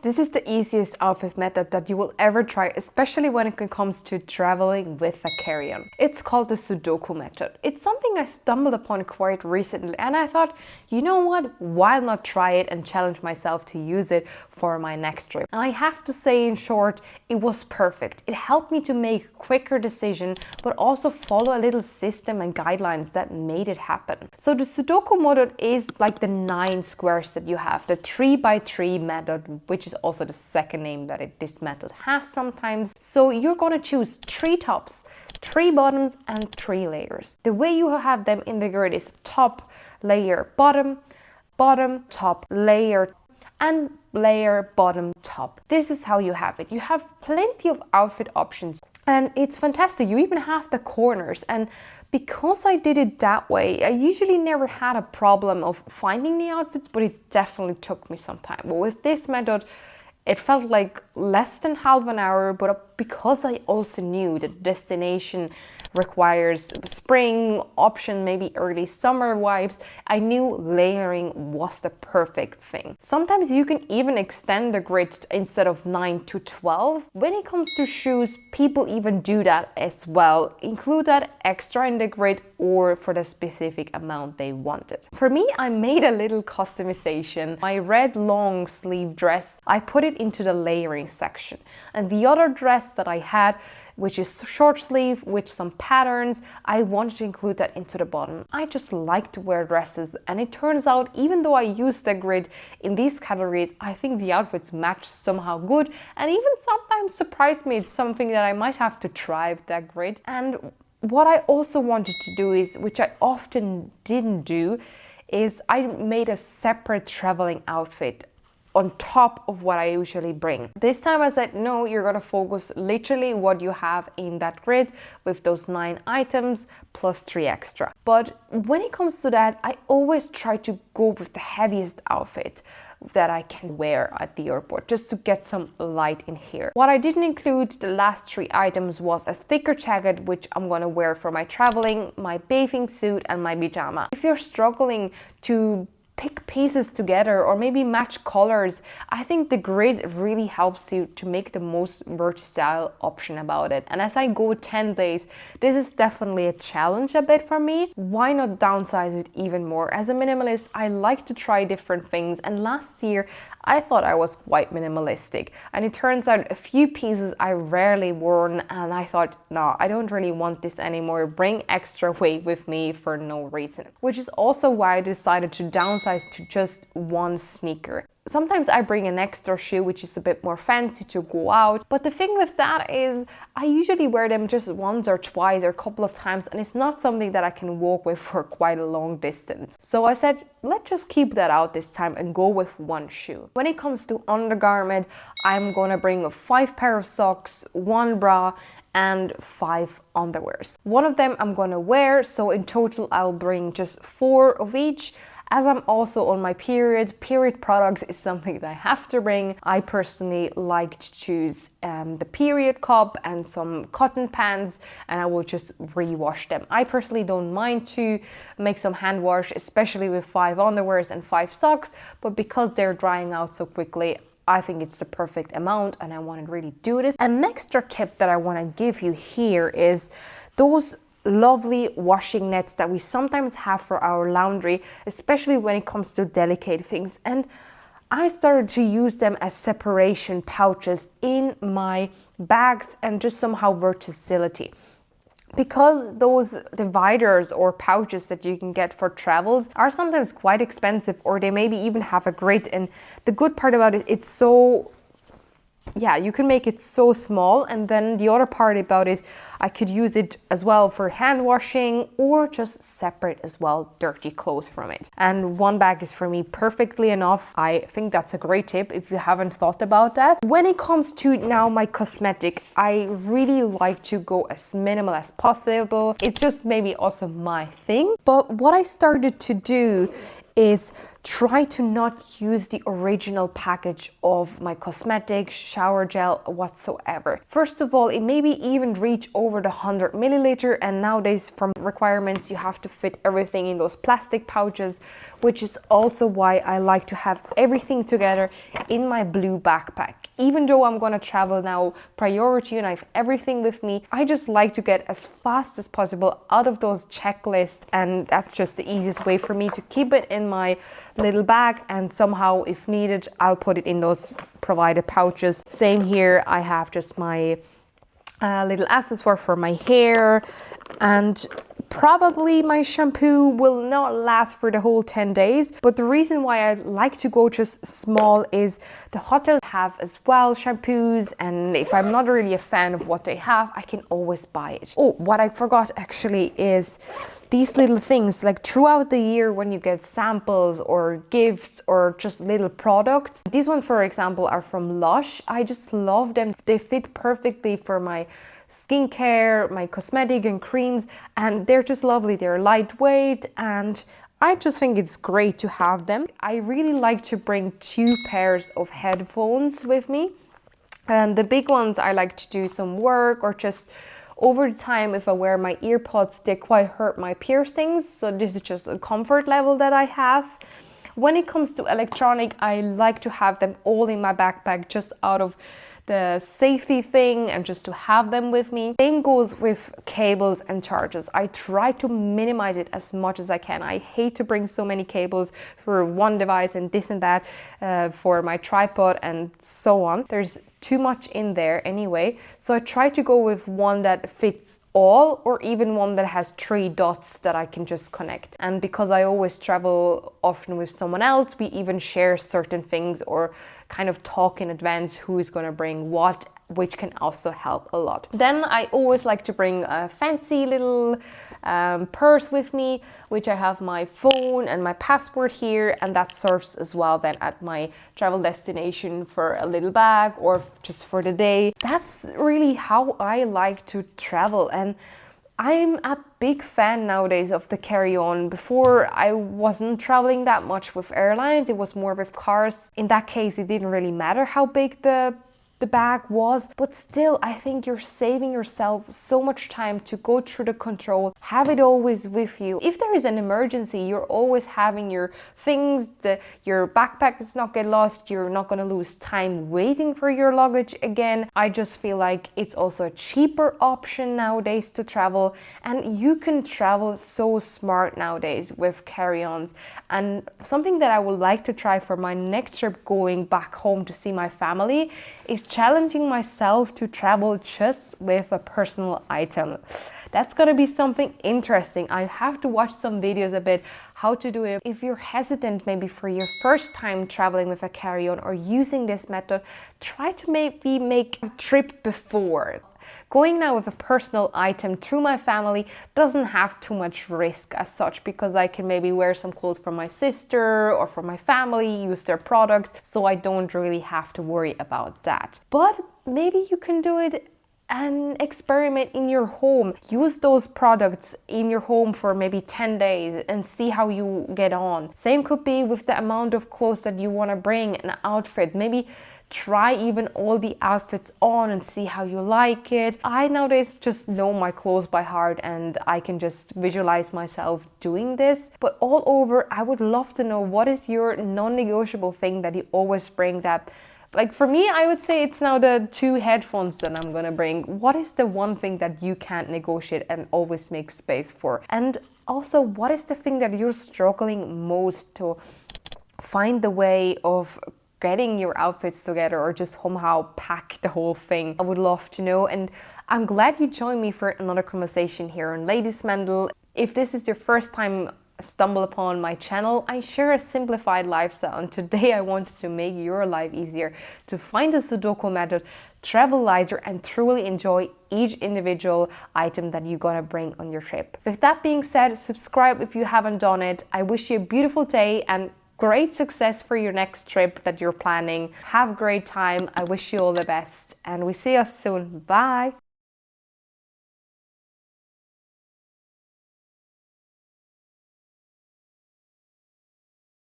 This is the easiest outfit method that you will ever try, especially when it comes to traveling with a carry-on. It's called the Sudoku Method. It's something I stumbled upon quite recently, and I thought, you know what, why not try it and challenge myself to use it for my next trip. And I have to say, in short, it was perfect. It helped me to make quicker decisions, but also follow a little system and guidelines that made it happen. So the Sudoku method is like the 9 squares that you have, the 3x3 method, which is also the second name that this method has sometimes. So you're going to choose 3 tops, 3 bottoms, and 3 layers. The way you have them in the grid is top, layer, bottom, bottom, top, layer, and layer, bottom, top. This is how you have it. You have plenty of outfit options, and it's fantastic. You even have the corners, and because I did it that way, I usually never had a problem of finding the outfits, but it definitely took me some time. But with this method, it felt like less than half an hour, but because I also knew the destination requires spring option, maybe early summer vibes, I knew layering was the perfect thing. Sometimes you can even extend the grid instead of 9 to 12. When it comes to shoes, people even do that as well. Include that extra in the grid or for the specific amount they wanted. For me, I made a little customization. My red long sleeve dress, I put it into the layering section. And the other dress that I had, which is short sleeve with some patterns, I wanted to include that into the bottom. I just like to wear dresses, and it turns out, even though I use the grid in these categories, I think the outfits match somehow good, and even sometimes surprise me. It's something that I might have to try with that grid. And what I also wanted to do is, which I often didn't do, is I made a separate traveling outfit on top of what I usually bring. This time I said, no, you're gonna focus literally what you have in that grid with those 9 items plus 3 extra. But when it comes to that, I always try to go with the heaviest outfit that I can wear at the airport, just to get some light in here. What I didn't include the last 3 items was a thicker jacket, which I'm gonna wear for my traveling, my bathing suit, and my pajama. If you're struggling to pick pieces together or maybe match colors, I think the grid really helps you to make the most versatile option about it. And as I go 10 days, this is definitely a challenge a bit for me. Why not downsize it even more? As a minimalist, I like to try different things, and last year I thought I was quite minimalistic, and it turns out a few pieces I rarely worn, and I thought, no, I don't really want this anymore. Bring extra weight with me for no reason. Which is also why I decided to downsize to just 1 sneaker. Sometimes I bring an extra shoe, which is a bit more fancy to go out. But the thing with that is I usually wear them just once or twice or a couple of times, and it's not something that I can walk with for quite a long distance. So I said, let's just keep that out this time and go with 1 shoe. When it comes to undergarment, I'm gonna bring 5 pair of socks, 1 bra, and 5 underwears. 1 of them I'm gonna wear, so in total I'll bring just 4 of each. As I'm also on my period products is something that I have to bring. I personally like to choose the period cup and some cotton pads, and I will just rewash them. I personally don't mind to make some hand wash, especially with 5 underwears and 5 socks, but because they're drying out so quickly, I think it's the perfect amount, and I want to really do this. An extra tip that I want to give you here is those lovely washing nets that we sometimes have for our laundry, especially when it comes to delicate things. And I started to use them as separation pouches in my bags, and just somehow versatility. Because those dividers or pouches that you can get for travels are sometimes quite expensive, or they maybe even have a grid. And the good part about it, it's so, yeah, you can make it so small. And then the other part about it is I could use it as well for hand washing, or just separate as well dirty clothes from it. And 1 bag is for me perfectly enough. I think that's a great tip if you haven't thought about that. When it comes to now my cosmetic, I really like to go as minimal as possible. It's just maybe also my thing. But what I started to do is try to not use the original package of my cosmetics, shower gel, whatsoever. First of all, it maybe even reach over the 100 milliliter, and nowadays from requirements you have to fit everything in those plastic pouches, which is also why I like to have everything together in my blue backpack. Even though I'm gonna travel now priority and I have everything with me, I just like to get as fast as possible out of those checklists, and that's just the easiest way for me to keep it in my little bag, and somehow if needed I'll put it in those provided pouches. Same here, I have just my little accessoire for my hair, and probably my shampoo will not last for the whole 10 days. But the reason why I like to go just small is the hotel have as well shampoos, and if I'm not really a fan of what they have, I can always buy it. Oh, what I forgot actually is these little things, like throughout the year when you get samples or gifts or just little products. These ones, for example, are from Lush. I just love them. They fit perfectly for my skincare, my cosmetic and creams, and they're just lovely. They're lightweight, and I just think it's great to have them. I really like to bring 2 pairs of headphones with me, and the big ones I like to do some work, or just over time if I wear my earpods, they quite hurt my piercings, so this is just a comfort level that I have. When it comes to electronic, I like to have them all in my backpack just out of the safety thing and just to have them with me. Same goes with cables and chargers. I try to minimize it as much as I can. I hate to bring so many cables for one device and this and that for my tripod and so on. There's too much in there anyway, so I try to go with one that fits all, or even one that has 3 dots that I can just connect. And because I always travel often with someone else, we even share certain things or kind of talk in advance who is going to bring what, which can also help a lot. Then I always like to bring a fancy little purse with me, which I have my phone and my passport here, and that serves as well then at my travel destination for a little bag or just for the day. That's really how I like to travel, and I'm a big fan nowadays of the carry-on. Before, I wasn't traveling that much with airlines, it was more with cars. In that case, it didn't really matter how big the bag was, but still I think you're saving yourself so much time to go through the control. Have it always with you. If there is an emergency, you're always having your things, your backpack does not get lost, you're not going to lose time waiting for your luggage again. I just feel like it's also a cheaper option nowadays to travel, and you can travel so smart nowadays with carry-ons. And something that I would like to try for my next trip going back home to see my family is challenging myself to travel just with a personal item. That's gonna be something interesting. I have to watch some videos a bit how to do it. If you're hesitant maybe for your first time traveling with a carry-on or using this method, try to maybe make a trip before. Going now with a personal item through my family doesn't have too much risk as such, because I can maybe wear some clothes from my sister or from my family, use their products, so I don't really have to worry about that. But maybe you can do it and experiment in your home. Use those products in your home for maybe 10 days and see how you get on. Same could be with the amount of clothes that you want to bring, an outfit. Maybe try even all the outfits on and see how you like it. I nowadays just know my clothes by heart and I can just visualize myself doing this. But all over, I would love to know, what is your non-negotiable thing that you always bring that, like for me, I would say it's now the 2 headphones that I'm gonna bring. What is the one thing that you can't negotiate and always make space for? And also, what is the thing that you're struggling most to find the way of getting your outfits together, or just somehow pack the whole thing? I would love to know, and I'm glad you joined me for another conversation here on Ladies Mendel. If this is your first time stumble upon my channel, I share a simplified lifestyle, and today I wanted to make your life easier to find the Sudoku method, travel lighter, and truly enjoy each individual item that you're gonna bring on your trip. With that being said, subscribe if you haven't done it. I wish you a beautiful day and great success for your next trip that you're planning. Have a great time. I wish you all the best, and we see us soon. Bye.